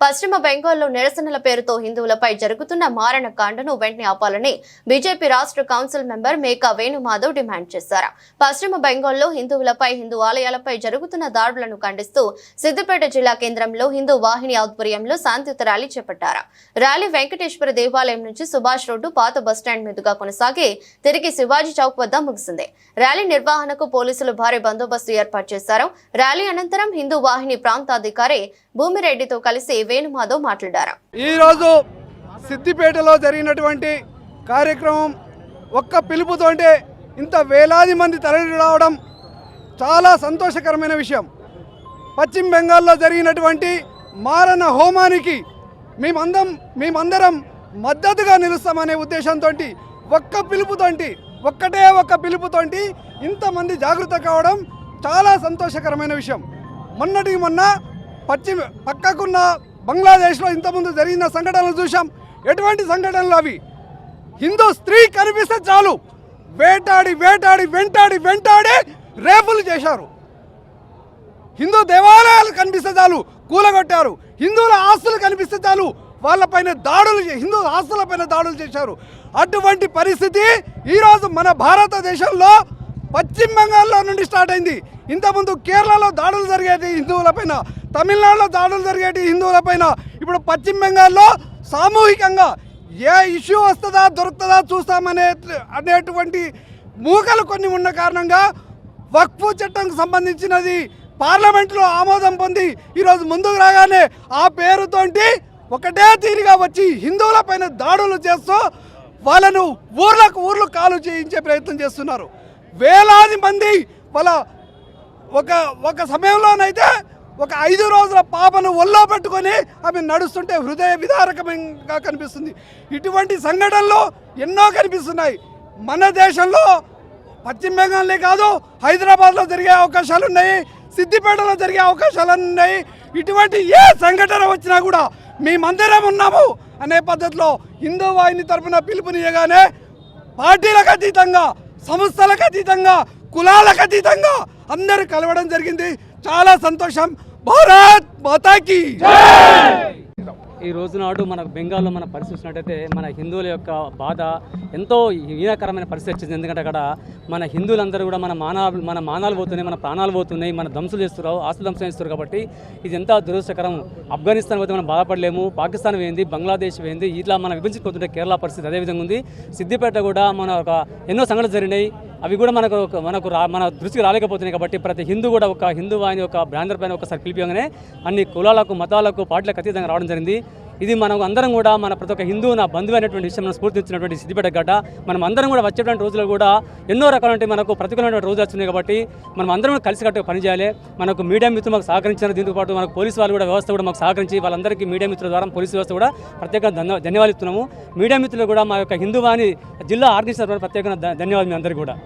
పశ్చిమ బెంగాల్లో నిరసనల పేరుతో హిందువులపై జరుగుతున్న మారణకాండను వెంటనే ఆపాలని బీజేపీ రాష్ట్ర council member Meka Venumadhav demand చేశారు. పశ్చిమ బెంగాల్లో హిందువులపై హిందూ ఆలయాలపై జరుగుతున్న దాడులను ఖండిస్తూ సిద్దిపేట జిల్లా కేంద్రంలో హిందూ వాహిని ఆధ్వర్యంలో శాంతియుత ర్యాలీ చేపట్టారు. ర్యాలీ వెంకటేశ్వర దేవాలయం నుంచి సుభాష్ రోడ్డు పాత బస్టాండ్ మీదుగా కొనసాగి తిరిగి శివాజీ చౌక్ వద్ద ముగిసింది. ర్యాలీ నిర్వహణకు పోలీసులు భారీ బందోబస్తు ఏర్పాటు చేశారు. ర్యాలీ అనంతరం హిందూ వాహిని ప్రాంతాధికారి భూమిరెడ్డితో కలిసి వేణుమాధవ్ మాట్లాడారు. ఈ రోజు సిద్దిపేటలో జరిగినటువంటి కార్యక్రమం ఒక్క పిలుపుతోంటే ఇంత వేలాది మంది తరలి రావడం చాలా సంతోషకరమైన విషయం. పశ్చిమ బెంగాల్లో జరిగినటువంటి మారణ హోమానికి మేమందరం మద్దతుగా నిలుస్తామనే ఉద్దేశంతో ఒక్క పిలుపుతోంటి ఇంతమంది జాగృత కావడం చాలా సంతోషకరమైన విషయం. మొన్న పక్కకున్న బంగ్లాదేశ్లో ఇంతకుముందు జరిగిన సంఘటనలు చూసాం. ఎటువంటి సంఘటనలు అవి? హిందూ స్త్రీ కనిపిస్తే చాలు వెంటాడి రేపులు చేశారు. హిందూ దేవాలయాలు కనిపిస్తే చాలు కూలగొట్టారు. హిందువుల ఆస్తులు కనిపిస్తే చాలు వాళ్ళపైన హిందూ ఆస్తులపైన దాడులు చేశారు. అటువంటి పరిస్థితి ఈరోజు మన భారతదేశంలో పశ్చిమ బెంగాల్లో నుండి స్టార్ట్ అయింది. ఇంతకుముందు కేరళలో దాడులు జరిగేటి హిందువులపైన, తమిళనాడులో దాడులు జరిగేటి హిందువులపైన, ఇప్పుడు పశ్చిమ బెంగాల్లో సామూహికంగా ఏ ఇష్యూ వస్తుందా దొరుకుతుందా అనేటువంటి మూకలు కొన్ని ఉన్న కారణంగా వక్ఫ్ చట్టంకు సంబంధించినది పార్లమెంట్లో ఆమోదం పొంది ఈరోజు ముందుకు రాగానే ఆ పేరుతోటి ఒకటే తీరిగా వచ్చి హిందువులపైన దాడులు చేస్తూ వాళ్ళను ఊర్లు కాలు చేయించే ప్రయత్నం చేస్తున్నారు. వేలాది మంది వాళ్ళ ఒక సమయంలోనైతే ఒక 5 రోజుల పాపను ఒళ్ళో పెట్టుకొని ఆమె నడుస్తుంటే హృదయ విదారకంగా కనిపిస్తుంది. ఇటువంటి సంఘటనలు ఎన్నో కనిపిస్తున్నాయి. మన దేశంలో పశ్చిమ బెంగాల్లే కాదు, హైదరాబాద్లో జరిగే అవకాశాలు ఉన్నాయి, సిద్దిపేటలో జరిగే అవకాశాలు ఉన్నాయి. ఇటువంటి ఏ సంఘటన వచ్చినా కూడా మేమందరం ఉన్నాము అనే పద్ధతిలో హిందూ వాహిని తరఫున పిలుపునియగానే పార్టీలకు అతీతంగా, సంస్థలకు అతీతంగా, కులాలకు అతీతంగా అందరూ కలవడం జరిగింది. చాలా సంతోషం. భారత్ మాతాకి ఈ రోజు నాడు మన బెంగాల్లో మనం పరిశీలించినట్టయితే మన హిందువుల యొక్క బాధ ఎంతో హీనకరమైన పరిస్థితి వచ్చింది. ఎందుకంటే అక్కడ మన హిందువులందరూ కూడా మన మానాలు పోతున్నాయి, మన ప్రాణాలు పోతున్నాయి, మన దంసులు చేస్తున్నారు, ఆస్తులు దంసం చేస్తున్నారు. కాబట్టి ఇది ఎంత దురదృష్టకరం. ఆఫ్ఘనిస్తాన్ పోతే మనం బాధపడలేము, పాకిస్తాన్ పోయింది, బంగ్లాదేశ్ పోయింది, ఇట్లా మనం విభజించుకుంటుంటే కేరళ పరిస్థితి అదేవిధంగా ఉంది. సిద్దిపేట కూడా మన ఎన్నో సంఘటనలు జరిగినాయి. అవి కూడా మన దృష్టికి రాలేకపోతున్నాయి. కాబట్టి ప్రతి హిందూ కూడా ఒక హిందూ వాహిని ఒక బ్రాండర్ పైన ఒకసారి పిలిపిగానే అన్ని కులాలకు, మతాలకు, పార్టీలకు అతీతంగా రావడం జరిగింది. ఇది మనం అందరం కూడా మన ప్రతి ఒక్క హిందూ నా బంధువు అనేటువంటి విషయం మనం స్ఫూర్తించినటువంటి సిద్దిపేట గడ్డ. మనం అందరం కూడా వచ్చేటువంటి రోజులు కూడా ఎన్నో రకాలంటే మనకు ప్రతికూలమైన రోజులు వచ్చినాయి. కాబట్టి మనం అందరం కలిసికట్టుగా పనిచేయాలి. మనకు మీడియా మిత్రులు మాకు సహకరించారు. దీంతో పాటు మనకు పోలీసు వాళ్ళు కూడా వ్యవస్థ కూడా మాకు సహకరించి వాళ్ళందరికీ మీడియా మిత్రుల ద్వారా పోలీసు వ్యవస్థ కూడా ప్రత్యేకంగా ధన్యవాదాలు ఇస్తున్నాము. మీడియా మిత్రులు కూడా మా యొక్క హిందూ వాహిని జిల్లా ఆర్గనైజేషన్ ప్రత్యేకంగా ధన్యవాదాలు మీ అందరికీ కూడా.